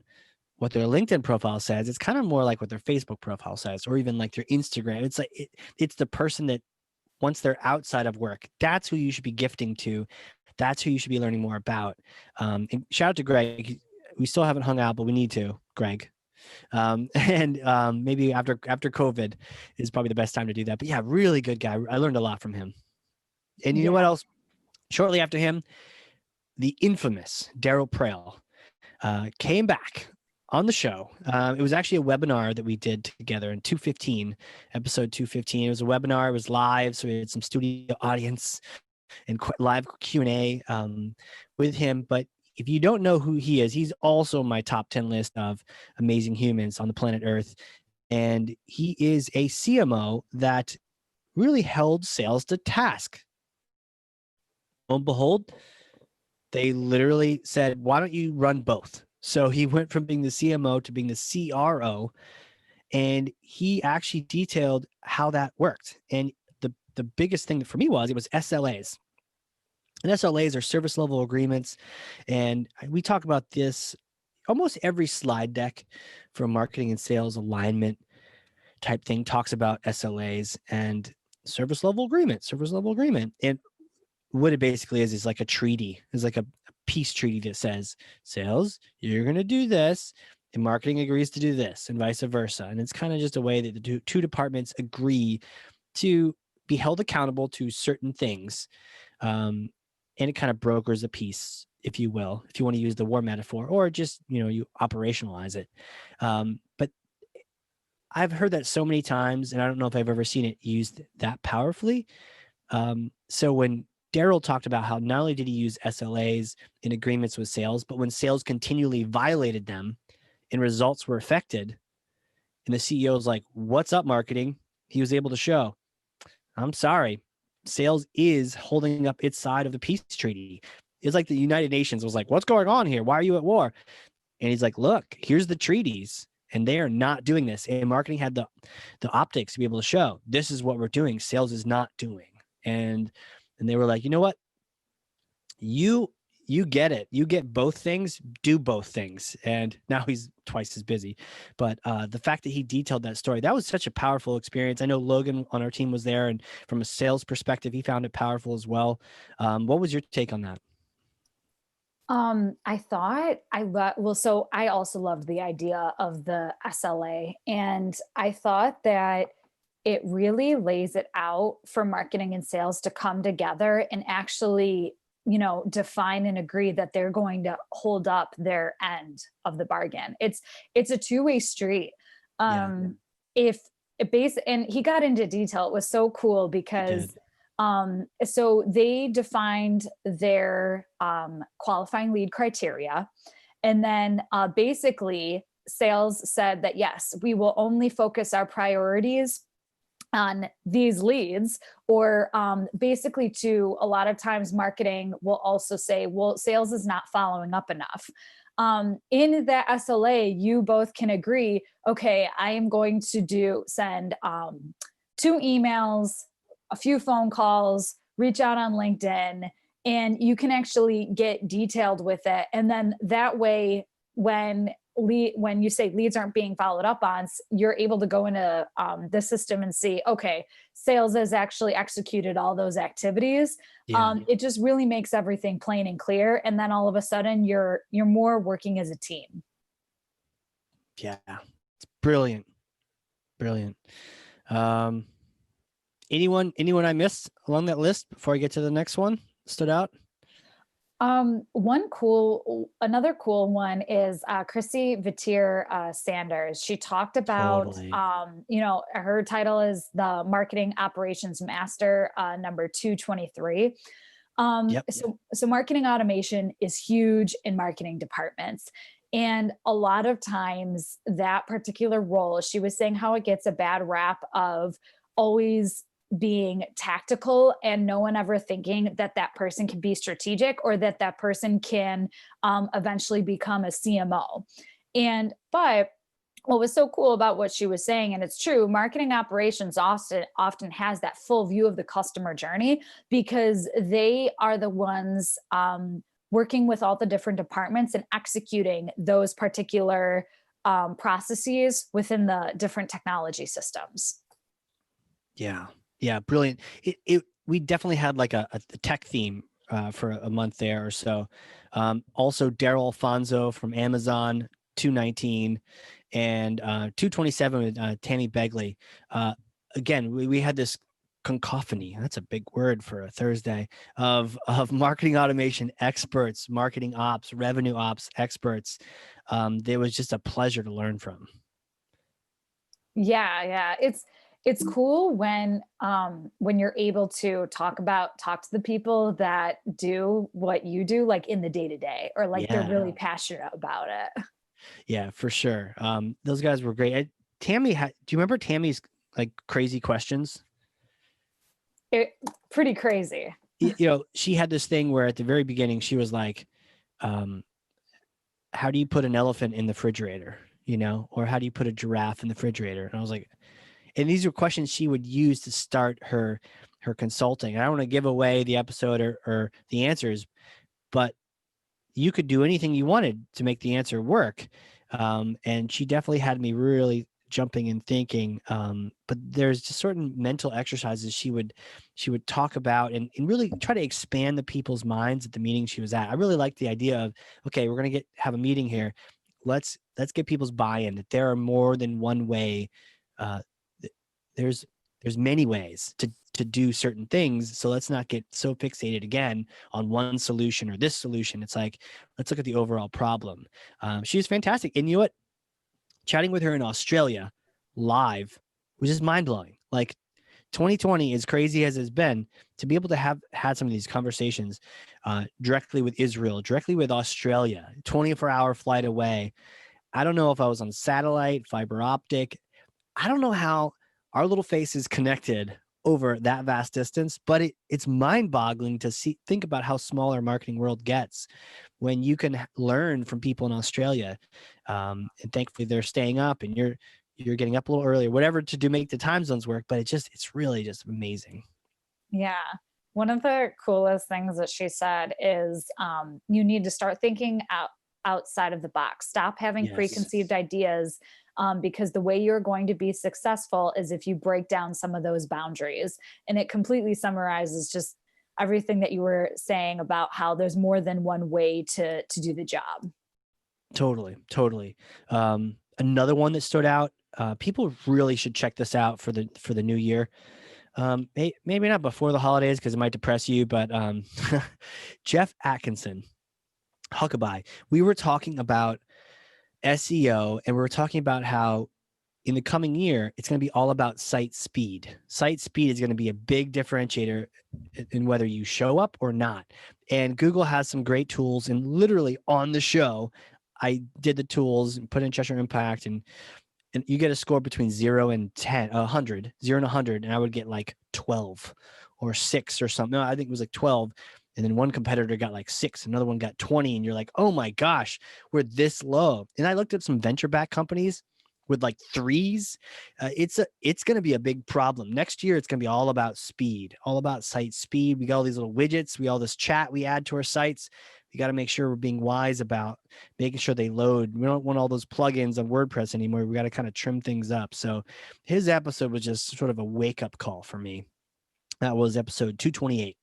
what their LinkedIn profile says. It's kind of more like what their Facebook profile says, or even like their Instagram. It's like it's the person that once they're outside of work, that's who you should be gifting to. That's who you should be learning more about. And shout out to Greg. We still haven't hung out, but we need to, Greg. Maybe after COVID is probably the best time to do that. But yeah, really good guy. I learned a lot from him. And you know what else? Shortly after him, the infamous Daryl Prale came back on the show. It was actually a webinar that we did together in episode 215. It was a webinar. It was live, so we had some studio audience and live Q&A with him. But if you don't know who he is, he's also my top 10 list of amazing humans on the planet Earth. And he is a CMO that really held sales to task. Lo and behold, they literally said, why don't you run both? So he went from being the CMO to being the CRO, and he actually detailed how that worked. And the biggest thing for me was it was SLAs. And SLAs are service level agreements. And we talk about this almost every slide deck for marketing and sales alignment type thing talks about SLAs and service level agreement. And what it basically is like a treaty. It's like a peace treaty that says, sales, you're going to do this, and marketing agrees to do this, and vice versa. And it's kind of just a way that the two departments agree to be held accountable to certain things. And it kind of brokers a peace, if you will, if you want to use the war metaphor, or just, you operationalize it. But I've heard that so many times, and I don't know if I've ever seen it used that powerfully. So when Daryl talked about how not only did he use SLAs in agreements with sales, but when sales continually violated them and results were affected, and the CEO was like, what's up, marketing? He was able to show, I'm sorry, sales is holding up its side of the peace treaty. It's like the United Nations was like, what's going on here? Why are you at war? And he's like, look, here's the treaties, and they are not doing this. And marketing had the optics to be able to show, this is what we're doing. Sales is not doing. And they were like, you know what? You get it. You get both things, do both things. And now he's twice as busy. But the fact that he detailed that story, that was such a powerful experience. I know Logan on our team was there, and from a sales perspective, he found it powerful as well. What was your take on that? So I also loved the idea of the SLA, and I thought that it really lays it out for marketing and sales to come together and actually, define and agree that they're going to hold up their end of the bargain. It's a two-way street. If it and he got into detail, it was so cool because so they defined their qualifying lead criteria. And then basically sales said that, yes, we will only focus our priorities on these leads, or basically to a lot of times marketing will also say, well, sales is not following up enough. In the SLA, you both can agree, okay, I am going to send 2 emails, a few phone calls, reach out on LinkedIn, and you can actually get detailed with it. And then that way, when you say leads aren't being followed up on, you're able to go into the system and see, okay, sales has actually executed all those activities. It just really makes everything plain and clear. And then all of a sudden you're more working as a team. Yeah, it's brilliant. Anyone I missed along that list before I get to the next one stood out? Another cool one is Chrissy Vitier Sanders. She talked about, her title is the Marketing Operations Master, number 223. So marketing automation is huge in marketing departments. And a lot of times that particular role, she was saying how it gets a bad rap of always being tactical and no one ever thinking that person can be strategic, or that person can eventually become a CMO. But what was so cool about what she was saying, and it's true, marketing operations often has that full view of the customer journey, because they are the ones working with all the different departments and executing those particular processes within the different technology systems. Yeah, brilliant. We definitely had like a tech theme for a month there or so. Also, Daryl Alfonso from Amazon, 219, and 227 with Tammy Begley. Again, we had this cacophony, that's a big word for a Thursday, of marketing automation experts, marketing ops, revenue ops experts. There was just a pleasure to learn from. Yeah. it's cool when you're able to talk to the people that do what you do, like in the day to day, or like they're really passionate about it. Yeah, for sure. Those guys were great. Tammy do you remember Tammy's like crazy questions? Pretty crazy. She had this thing where at the very beginning she was like, how do you put an elephant in the refrigerator? Or how do you put a giraffe in the refrigerator? And I was like, and these are questions she would use to start her consulting. And I don't want to give away the episode or the answers, but you could do anything you wanted to make the answer work. And she definitely had me really jumping and thinking. But there's just certain mental exercises she would talk about and really try to expand the people's minds at the meeting she was at. I really liked the idea of, okay, we're going to have a meeting here. Let's get people's buy-in that there are more than one way. There's many ways to do certain things. So let's not get so fixated again on one solution or this solution. It's like, let's look at the overall problem. She was fantastic. And you know what? Chatting with her in Australia live was just mind blowing. Like 2020, as crazy as it's been, to be able to have had some of these conversations directly with Israel, directly with Australia, 24-hour flight away. I don't know if I was on satellite, fiber optic. I don't know how our little faces connected over that vast distance, but it's mind-boggling to think about how small our marketing world gets when you can learn from people in Australia. And thankfully they're staying up and you're getting up a little earlier, whatever to make the time zones work. But it's really just amazing. Yeah. One of the coolest things that she said is you need to start thinking outside of the box. Stop having preconceived ideas, because the way you're going to be successful is if you break down some of those boundaries. And it completely summarizes just everything that you were saying about how there's more than one way to do the job. Totally. Another one that stood out, people really should check this out for the new year. Maybe not before the holidays because it might depress you, but Jeff Atkinson, Huckabee. We were talking about SEO and we were talking about how in the coming year, it's going to be all about site speed. Site speed is going to be a big differentiator in whether you show up or not. And Google has some great tools, and literally on the show, I did the tools and put in Cheshire Impact, and you get a score between 0 and 10, 100, 0 and 100, and I would get like 12 or 6 or something. No, I think it was like 12. And then one competitor got like 6, another one got 20, and you're like, oh my gosh, we're this low. And I looked at some venture-backed companies with like 3s. It's going to be a big problem. Next year, it's going to be all about speed, all about site speed. We got all these little widgets, all this chat we add to our sites. We got to make sure we're being wise about making sure they load. We don't want all those plugins on WordPress anymore. We got to kind of trim things up. So his episode was just sort of a wake-up call for me. That was episode 228.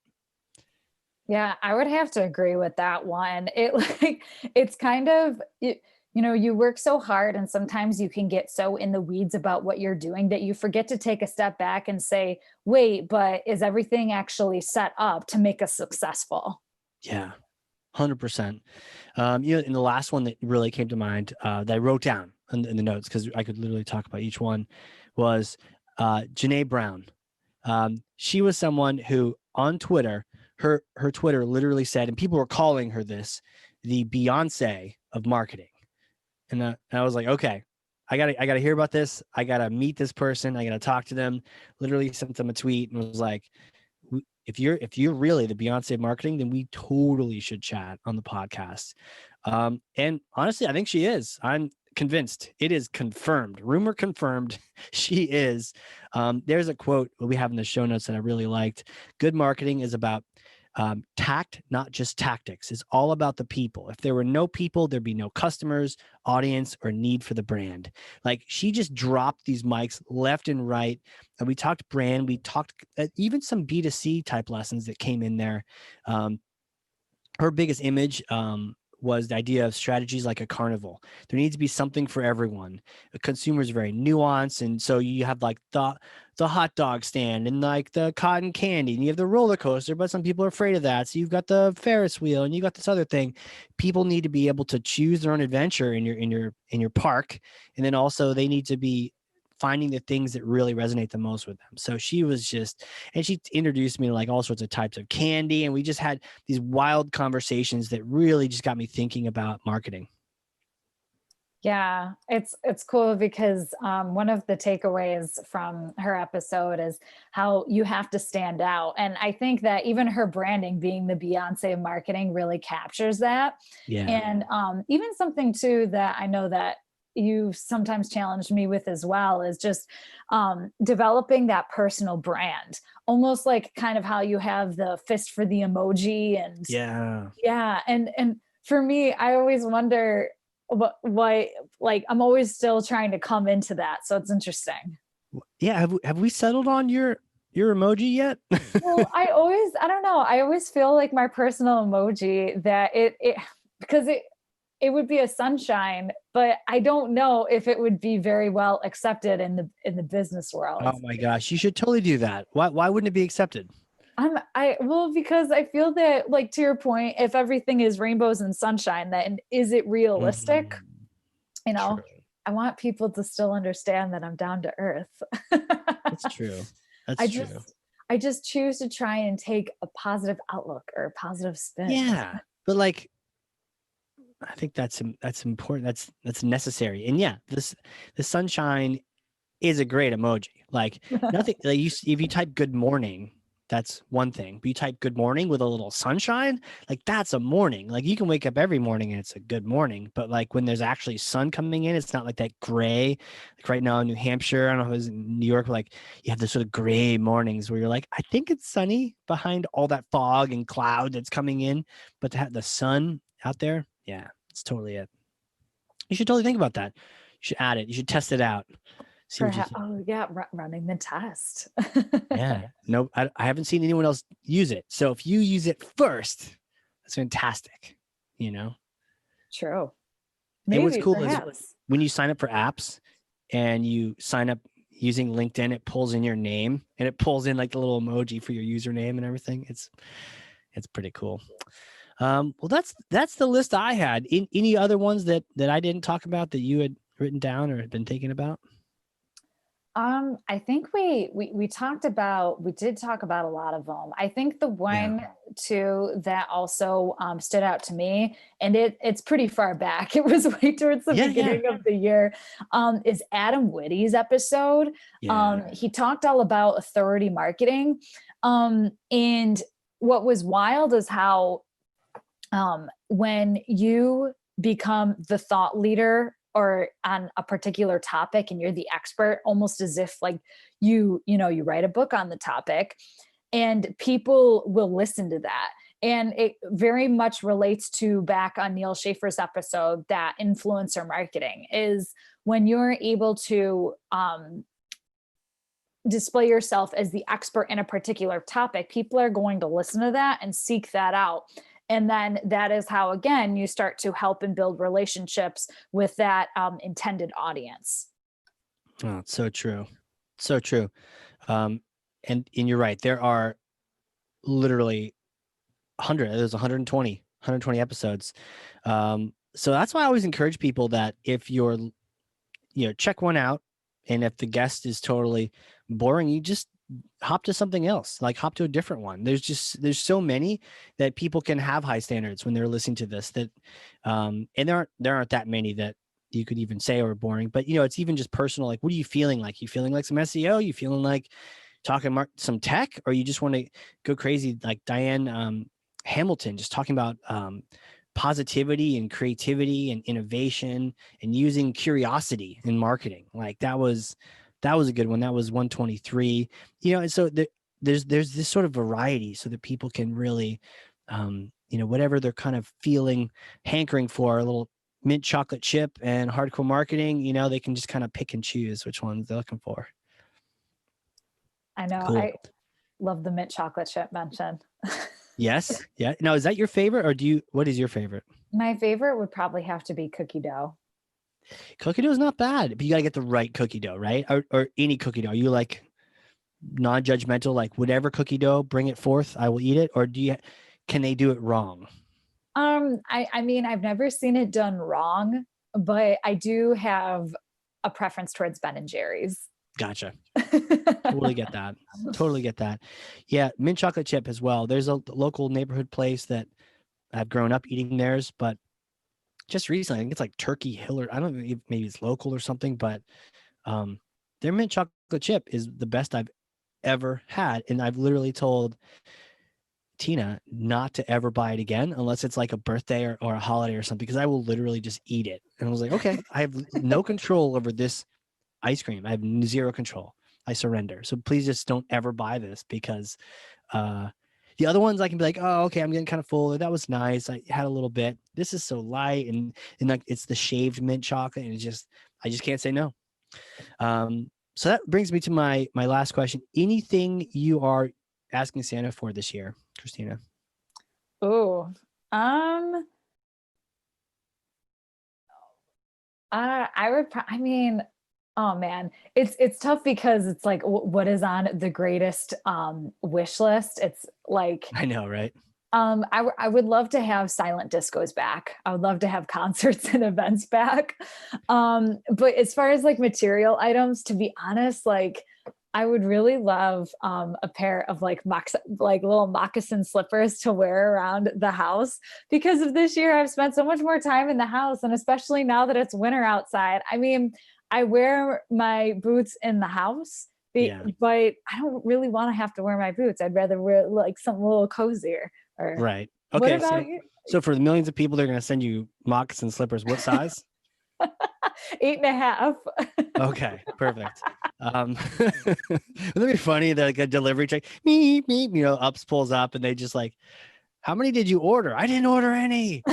Yeah, I would have to agree with that one. It's kind of, you work so hard and sometimes you can get so in the weeds about what you're doing that you forget to take a step back and say, wait, but is everything actually set up to make us successful? Yeah, 100%. And the last one that really came to mind that I wrote down in the notes, because I could literally talk about each one, was Janae Brown. She was someone who on Twitter, her Twitter literally said, and people were calling her this, the Beyonce of marketing. And I was like, okay, I gotta hear about this. I gotta meet this person. I gotta talk to them. Literally sent them a tweet and was like, if you're really the Beyonce of marketing, then we totally should chat on the podcast. And honestly, I think she is. I'm convinced. It is confirmed. Rumor confirmed. She is. There's a quote we have in the show notes that I really liked. Good marketing is about tact, not just tactics. It's all about the people. If there were no people, there'd be no customers, audience, or need for the brand. Like, she just dropped these mics left and right. And we talked brand. We talked even some B2C type lessons that came in there. Her biggest image was the idea of strategies like a carnival. There needs to be something for everyone. The consumer is very nuanced. And so you have like the hot dog stand and like the cotton candy, and you have the roller coaster, but some people are afraid of that. So you've got the Ferris wheel and you got this other thing. People need to be able to choose their own adventure in your park. And then also they need to be finding the things that really resonate the most with them. So she was just, and she introduced me to like all sorts of types of candy. And we just had these wild conversations that really just got me thinking about marketing. Yeah, it's cool because one of the takeaways from her episode is how you have to stand out. And I think that even her branding being the Beyonce of marketing really captures that. Yeah. And even something too that I know that you sometimes challenged me with as well is just developing that personal brand, almost like kind of how you have the fist for the emoji. And yeah, and for me, I always wonder why, like, I'm always still trying to come into that, so it's interesting. Yeah, have we settled on your emoji yet? Well, I don't know, I always feel like my personal emoji that it because it would be a sunshine, but I don't know if it would be very well accepted in the business world. Oh my gosh, you should totally do that. Why wouldn't it be accepted? Well, because I feel that, like, to your point, if everything is rainbows and sunshine, then is it realistic? You know, True. I want people to still understand that I'm down to earth. That's true. That's true. I just choose to try and take a positive outlook or a positive spin. Yeah, but like, I think that's important. That's necessary. And yeah, the sunshine is a great emoji. Like nothing. Like if you type good morning, that's one thing. But you type good morning with a little sunshine, like that's a morning. Like you can wake up every morning and it's a good morning. But like when there's actually sun coming in, it's not like that gray. Like right now in New Hampshire, I don't know if it was in New York, like you have this sort of gray mornings where you're like, I think it's sunny behind all that fog and cloud that's coming in. But to have the sun out there, yeah, it's totally it. You should totally think about that. You should add it. You should test it out. Oh yeah, running the test. Yeah, no, I haven't seen anyone else use it. So if you use it first, that's fantastic. You know, true. Maybe, and what's cool perhaps. Is when you sign up for apps and you sign up using LinkedIn, it pulls in your name and it pulls in like the little emoji for your username and everything. It's pretty cool. Well, that's the list I had. Any other ones that I didn't talk about that you had written down or had been thinking about? I think we did talk about a lot of them. I think the one too that also stood out to me, and it's pretty far back. It was way towards the beginning of the year. Is Adam Whitty's episode. He talked all about authority marketing. And what was wild is how when you become the thought leader or on a particular topic and you're the expert, almost as if like you write a book on the topic and people will listen to that. And it very much relates to back on Neil Schaefer's episode, that influencer marketing is when you're able to display yourself as the expert in a particular topic, people are going to listen to that and seek that out. And then that is how, again, you start to help and build relationships with that intended audience. Oh, it's so true. So true. And you're right. There are literally 100. There's 120 episodes. So that's why I always encourage people that if you're, check one out. And if the guest is totally boring, you just hop to something else, like hop to a different one. There's so many that people can have high standards when they're listening to this, that and there aren't that many that you could even say are boring, but it's even just personal. Like, what are you feeling like? You feeling like some SEO? You feeling like talking some tech, or you just want to go crazy like Diane Hamilton, just talking about positivity and creativity and innovation and using curiosity in marketing. Like that was a good one. That was 123. And so there's this sort of variety so that people can really, whatever they're kind of feeling, hankering for, a little mint chocolate chip and hardcore marketing, they can just kind of pick and choose which ones they're looking for. I know. Cool. I love the mint chocolate chip mention. Yes. Yeah. Now, is that your favorite, or what is your favorite? My favorite would probably have to be cookie dough. Cookie dough is not bad, but you got to get the right cookie dough, right? Or any cookie dough. Are you like non-judgmental, like whatever cookie dough, bring it forth, I will eat it? Or can they do it wrong? I mean, I've never seen it done wrong, but I do have a preference towards Ben and Jerry's. Gotcha. Totally get that. Totally get that. Yeah, mint chocolate chip as well. There's a local neighborhood place that I've grown up eating theirs, but just recently, I think it's like Turkey Hill, or I don't know, maybe it's local or something, but their mint chocolate chip is the best I've ever had. And I've literally told Tina not to ever buy it again unless it's like a birthday or a holiday or something, because I will literally just eat it. And I was like, okay, I have no control over this ice cream. I have zero control. I surrender. So please just don't ever buy this, because the other ones I can be like, oh, okay, I'm getting kind of full. That was nice. I had a little bit. This is so light, and like it's the shaved mint chocolate, and I just can't say no. So that brings me to my last question. Anything you are asking Santa for this year, Christina? Oh, I mean, oh man, it's tough because it's like, what is on the greatest wish list? It's like, I know, right? I would love to have silent discos back. I would love to have concerts and events back. But as far as like material items, to be honest, like I would really love a pair of like little moccasin slippers to wear around the house, because of this year I've spent so much more time in the house, and especially now that it's winter outside. I mean, I wear my boots in the house, but I don't really want to have to wear my boots. I'd rather wear like something a little cozier. Right. Okay. What about you? So for the millions of people, they're going to send you moccasin slippers. What size? 8.5. Okay, perfect. Wouldn't that be funny that like a delivery check, meep, meep, ups pulls up and they just like, how many did you order? I didn't order any.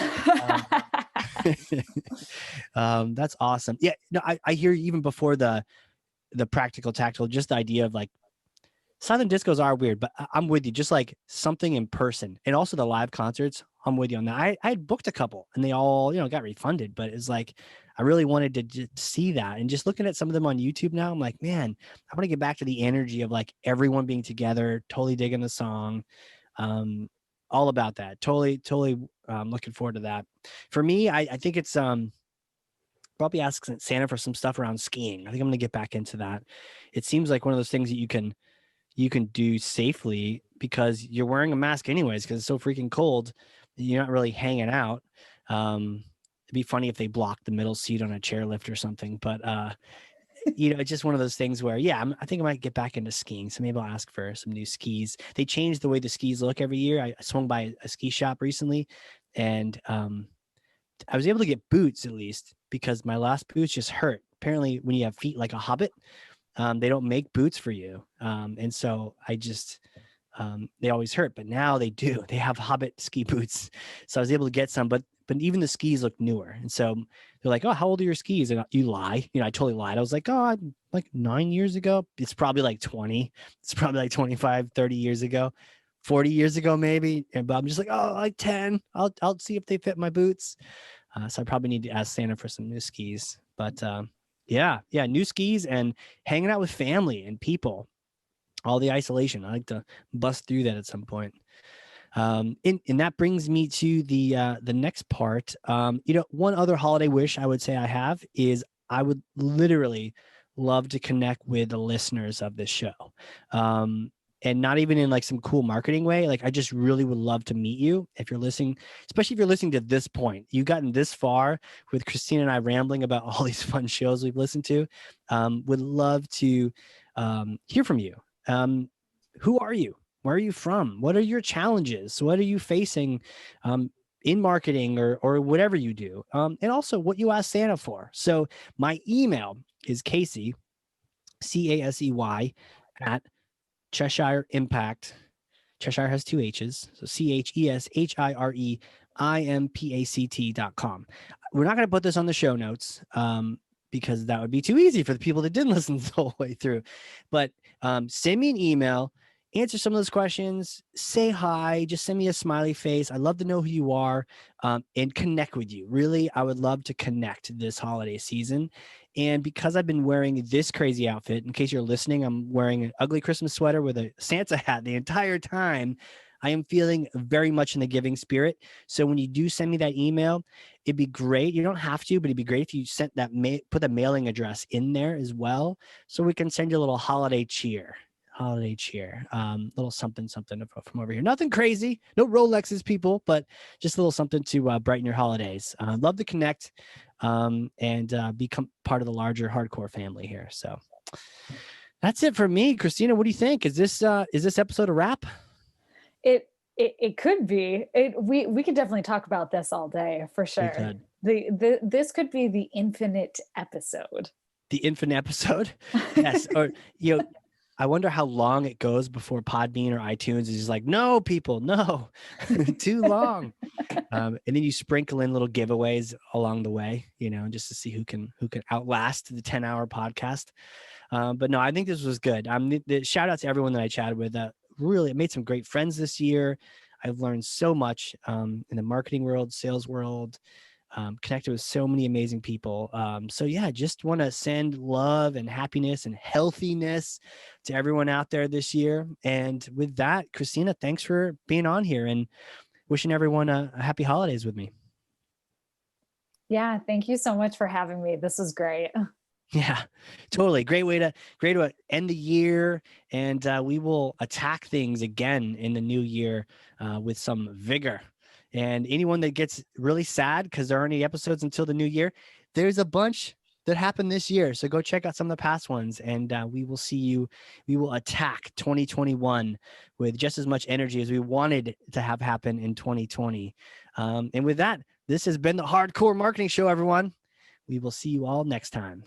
That's awesome. Yeah, no, I hear even before the practical tactile, just the idea of like silent discos are weird, but I'm with you. Just like something in person, and also the live concerts, I'm with you on that. I had booked a couple and they all, got refunded, but it's like, I really wanted to just see that. And just looking at some of them on YouTube now, I'm like, man, I want to get back to the energy of like everyone being together, totally digging the song. All about that. Totally looking forward to that. For me, I think it's probably ask Santa for some stuff around skiing. I think I'm going to get back into that. It seems like one of those things that you can do safely because you're wearing a mask anyways, because it's so freaking cold. You're not really hanging out. It'd be funny if they blocked the middle seat on a chairlift or something, but it's just one of those things where, I think I might get back into skiing. So maybe I'll ask for some new skis. They change the way the skis look every year. I swung by a ski shop recently, and I was able to get boots at least, because my last boots just hurt. Apparently when you have feet like a hobbit, they don't make boots for you. And so I just, they always hurt, but now they do. They have hobbit ski boots. So I was able to get some, but even the skis look newer. And so they're like, oh, how old are your skis? And you lie. I totally lied. I was like, oh, like 9 years ago. It's probably like 20. It's probably like 25, 30 years ago, 40 years ago, maybe. But I'm just like, oh, like 10. I'll see if they fit my boots. So I probably need to ask Santa for some new skis. But yeah, new skis and hanging out with family and people. All the isolation. I like to bust through that at some point. And that brings me to the next part. One other holiday wish I would say I have is I would literally love to connect with the listeners of this show. And not even in like some cool marketing way. Like I just really would love to meet you if you're listening, especially if you're listening to this point. You've gotten this far with Christina and I rambling about all these fun shows we've listened to. Would love to hear from you. Who are you? Where are you from? What are your challenges? What are you facing in marketing or whatever you do? And also what you ask Santa for. So my email is Casey, CASEY, at Cheshire Impact. Cheshire has 2 H's. So CHESHIREIMPACT.com. We're not going to put this on the show notes because that would be too easy for the people that didn't listen the whole way through. But send me an email, answer some of those questions, say hi, just send me a smiley face. I'd love to know who you are and connect with you. Really, I would love to connect this holiday season. And because I've been wearing this crazy outfit, in case you're listening, I'm wearing an ugly Christmas sweater with a Santa hat the entire time. I am feeling very much in the giving spirit. So when you do send me that email, it'd be great. You don't have to, but it'd be great if you sent that, put the mailing address in there as well. So we can send you a little holiday cheer. Little something from over here. Nothing crazy, no Rolexes, people, but just a little something to brighten your holidays. Love to connect and become part of the larger hardcore family here. So that's it for me. Christina, what do you think? Is this episode a wrap? It could be. We could definitely talk about this all day for sure. This could be the infinite episode. The infinite episode, yes. Or I wonder how long it goes before Podbean or iTunes is just like, no, people, no, too long. And then you sprinkle in little giveaways along the way, just to see who can outlast the 10-hour podcast. But no, I think this was good. The shout out to everyone that I chatted with. Really, I made some great friends this year. I've learned so much in the marketing world, sales world. Connected with so many amazing people. So yeah, just want to send love and happiness and healthiness to everyone out there this year. And with that, Christina, thanks for being on here and wishing everyone a happy holidays with me. Yeah, thank you so much for having me. This was great. Yeah, totally. Great way to end the year. And we will attack things again in the new year with some vigor. And anyone that gets really sad because there aren't any episodes until the new year, there's a bunch that happened this year. So go check out some of the past ones, and we will see you. We will attack 2021 with just as much energy as we wanted to have happen in 2020. And with that, this has been the Hardcore Marketing Show, everyone. We will see you all next time.